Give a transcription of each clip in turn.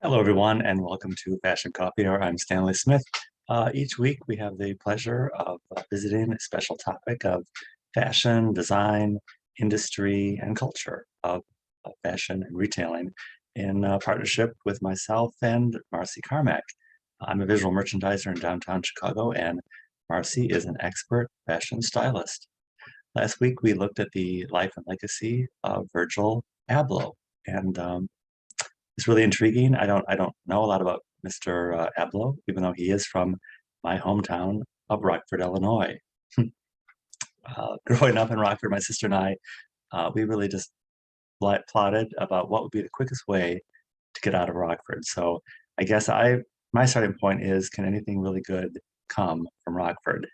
Hello, everyone, and welcome to Fashion Coffee Hour. I'm Stanley Smith. Each week, we have the pleasure of visiting a special topic of fashion, design, industry, and culture of fashion and retailing in partnership with myself and Marcy Carmack. I'm a visual merchandiser in downtown Chicago, and Marcy is an expert fashion stylist. Last week, we looked at the life and legacy of Virgil Abloh, and it's really intriguing. I don't know a lot about Mr. Abloh, even though he is from my hometown of Rockford, Illinois. Growing up in Rockford, my sister and I, we really just plotted about what would be the quickest way to get out of Rockford. So I guess my starting point is, can anything really good come from Rockford?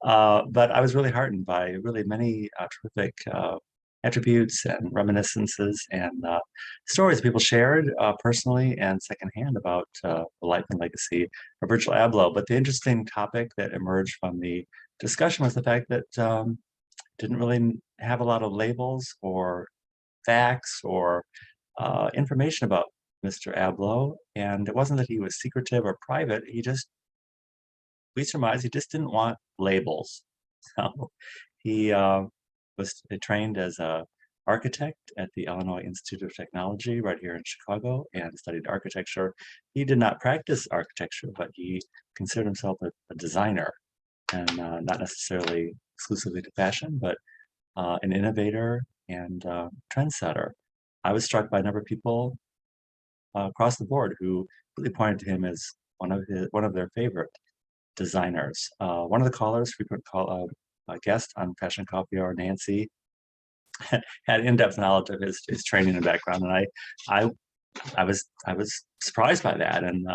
But I was really heartened by really many terrific attributes and reminiscences and stories people shared personally and secondhand about the life and legacy of Virgil Abloh. But the interesting topic that emerged from the discussion was the fact that didn't really have a lot of labels or facts or information about Mr. Abloh. And it wasn't that he was secretive or private. We surmised he just didn't want labels. So he was trained as a architect at the Illinois Institute of Technology right here in Chicago and studied architecture. He did not practice architecture, but he considered himself a designer and not necessarily exclusively to fashion, but an innovator and trendsetter. I was struck by a number of people across the board who really pointed to him as one of their favorite designers. One of the callers, guest on Fashion Coffee Hour, Nancy, had in-depth knowledge of his training and background, and I was surprised by that. And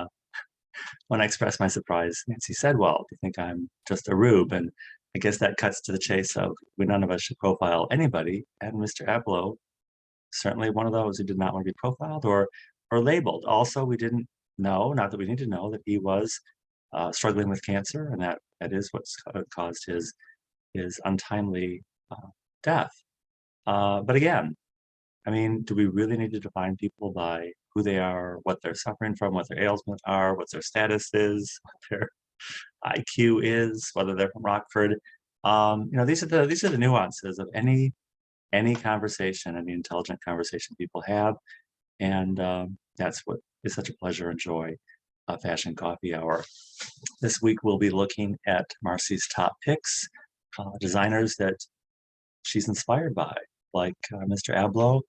when I expressed my surprise, Nancy said, "Well, do you think I'm just a rube?" And I guess that cuts to the chase of none of us should profile anybody, and Mr. Abloh certainly one of those who did not want to be profiled or labeled. Also, we didn't know, not that we need to know, that he was struggling with cancer, and that is what's caused his untimely death. But again, I mean, do we really need to define people by who they are, what they're suffering from, what their ailments are, what their status is, what their IQ is, whether they're from Rockford? These are the nuances of any conversation, any intelligent conversation people have, and that's what is such a pleasure and joy of Fashion Coffee Hour. This week we'll be looking at Marcy's top picks, designers that she's inspired by, like Mr. Abloh,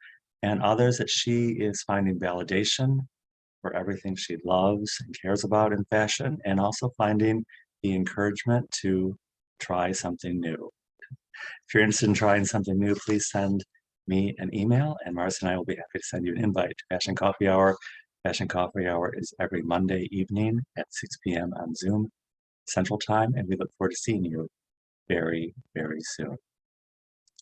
and others that she is finding validation for everything she loves and cares about in fashion, and also finding the encouragement to try something new. If you're interested in trying something new, please send me an email, and Marcy and I will be happy to send you an invite to Fashion Coffee Hour. Fashion Coffee Hour is every Monday evening at 6 p.m. on Zoom Central Time, and we look forward to seeing you very, very soon.